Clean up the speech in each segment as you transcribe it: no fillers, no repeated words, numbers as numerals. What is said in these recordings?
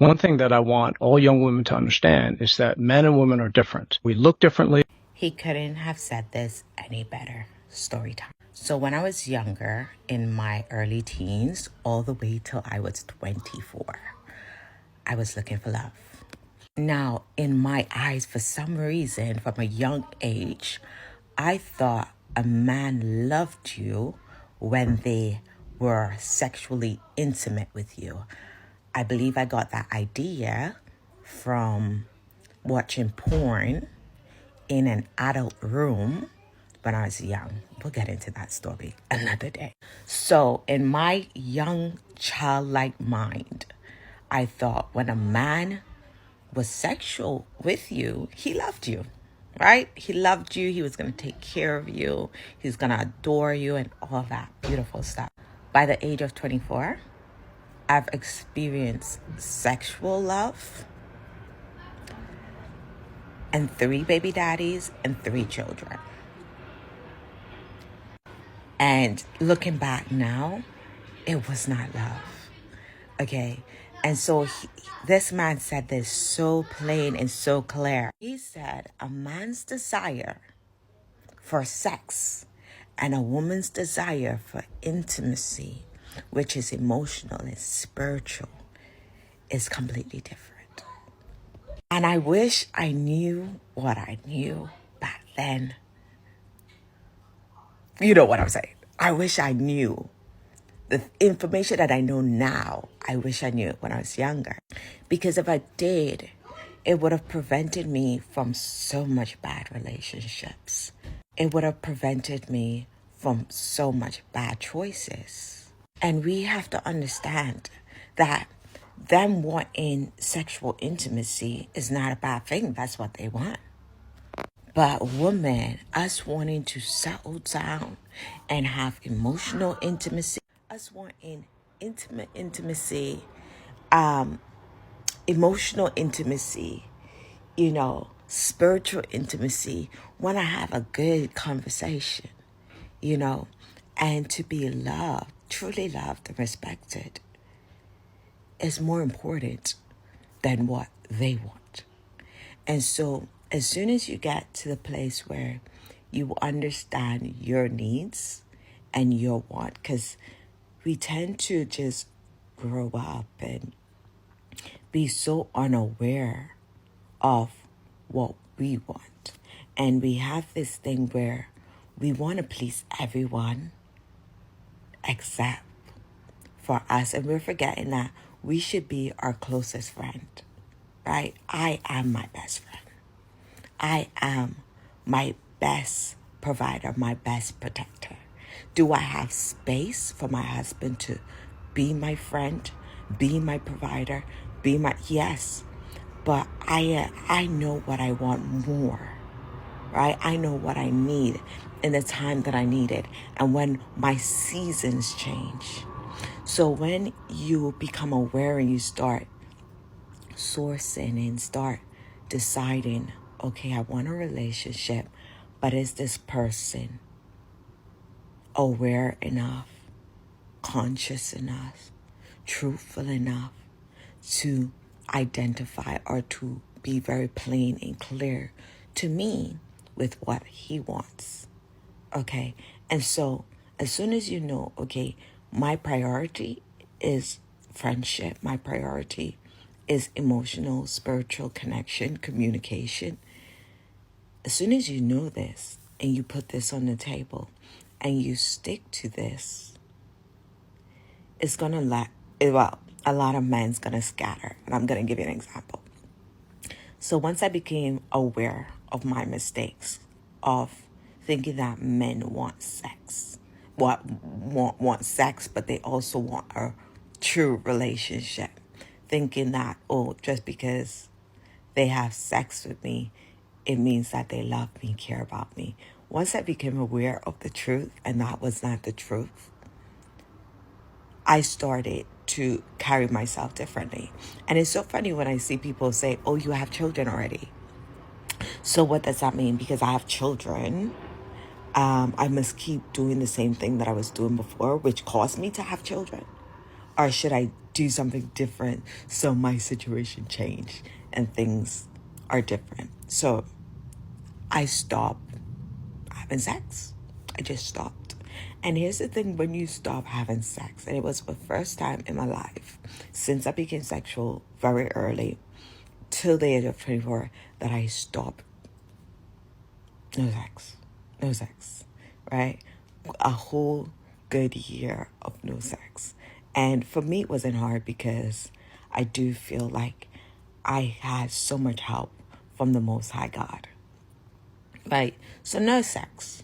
One thing that I want all young women to understand is that men and women are different. We look differently. He couldn't have said this any better. Story time. So when I was younger, in my early teens, all the way till I was 24, I was looking for love. Now, in my eyes, for some reason, from a young age, I thought a man loved you when they were sexually intimate with you. I believe I got that idea from watching porn in an adult room when I was young. We'll get into that story another day. So, in my young childlike mind, I thought when a man was sexual with you, he loved you, right? He loved you. He was going to take care of you. He's going to adore you and all that beautiful stuff. By the age of 24, I've experienced sexual love and 3 baby daddies and 3 children. And looking back now, it was not love. Okay. And so this man said this so plain and so clear. He said a man's desire for sex and a woman's desire for intimacy, which is emotional and spiritual, is completely different. And I wish I knew what I knew back then. You know what I'm saying? I wish I knew the information that I know now. I wish I knew it when I was younger. Because if I did, it would have prevented me from so much bad relationships. It would have prevented me from so much bad choices. And we have to understand that them wanting sexual intimacy is not a bad thing. That's what they want. But women, us wanting to settle down and have emotional intimacy, us wanting intimate intimacy, emotional intimacy, spiritual intimacy, want to have a good conversation, and to be loved, truly loved and respected is more important than what they want. And so as soon as you get to the place where you understand your needs and your want, because we tend to just grow up and be so unaware of what we want. And we have this thing where we want to please everyone except for us. And we're forgetting that we should be our closest friend, right? I am my best friend. I am my best provider, my best protector. Do I have space for my husband to be my friend, be my provider, yes, but I know what I want more, right? I know what I need in the time that I need it and when my seasons change. So when you become aware and you start sourcing and start deciding, okay, I want a relationship, but is this person aware enough, conscious enough, truthful enough to identify or to be very plain and clear to me with what he wants? Okay. And so as soon as you know, okay, my priority is friendship, my priority is emotional, spiritual connection, communication. As soon as you know this and you put this on the table and you stick to this, it's going to a lot of men's going to scatter. And I'm going to give you an example. So once I became aware of my mistakes of thinking that men want sex, want sex, but they also want a true relationship, thinking that, just because they have sex with me, it means that they love me, care about me. Once I became aware of the truth, and that was not the truth, I started to carry myself differently. And it's so funny when I see people say, oh, you have children already. So what does that mean? Because I have children, I must keep doing the same thing that I was doing before, which caused me to have children? Or should I do something different so my situation changed and things are different. So I stopped having sex. I just stopped. And here's the thing, when you stop having sex, and it was the first time in my life since I became sexual very early till the age of 24 that I stopped. No sex, right? A whole good year of no sex. And for me, it wasn't hard because I do feel like I had so much help from the Most High God, right? So no sex.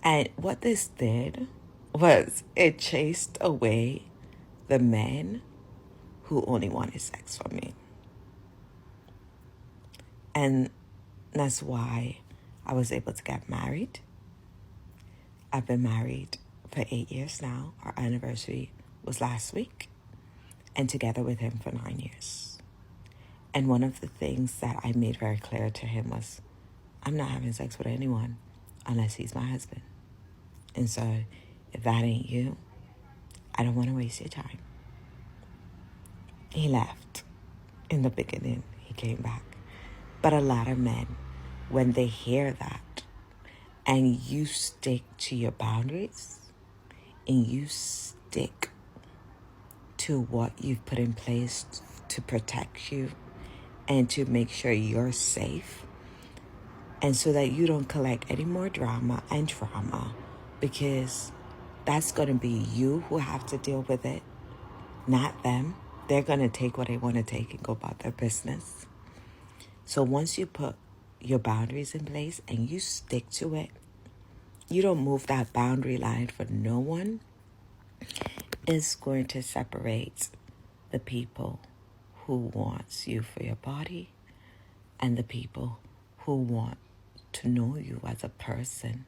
And what this did was it chased away the men who only wanted sex from me. And that's why I was able to get married. I've been married for 8 years now. Our anniversary was last week. And together with him for 9 years. And one of the things that I made very clear to him was, I'm not having sex with anyone unless he's my husband. And so if that ain't you, I don't want to waste your time. He left in the beginning. He came back. But a lot of men, when they hear that and you stick to your boundaries and you stick to what you've put in place to protect you and to make sure you're safe, and so that you don't collect any more drama and trauma, because that's going to be you who have to deal with it, not them. They're going to take what they want to take and go about their business. So once you put your boundaries in place and you stick to it, you don't move that boundary line for no one, it's going to separate the people who wants you for your body and the people who want to know you as a person,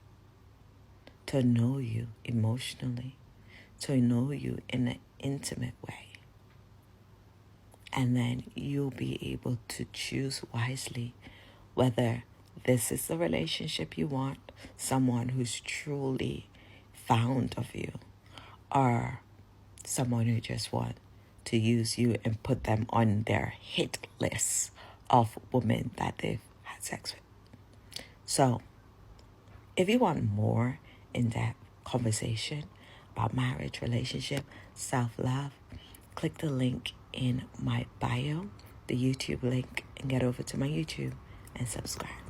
to know you emotionally, to know you in an intimate way. And then you'll be able to choose wisely whether this is the relationship you want, someone who's truly fond of you, or someone who just wants to use you and put them on their hit list of women that they've had sex with. So, if you want more in-depth conversation about marriage, relationship, self-love, click the link in my bio, the YouTube link, and get over to my YouTube and subscribe.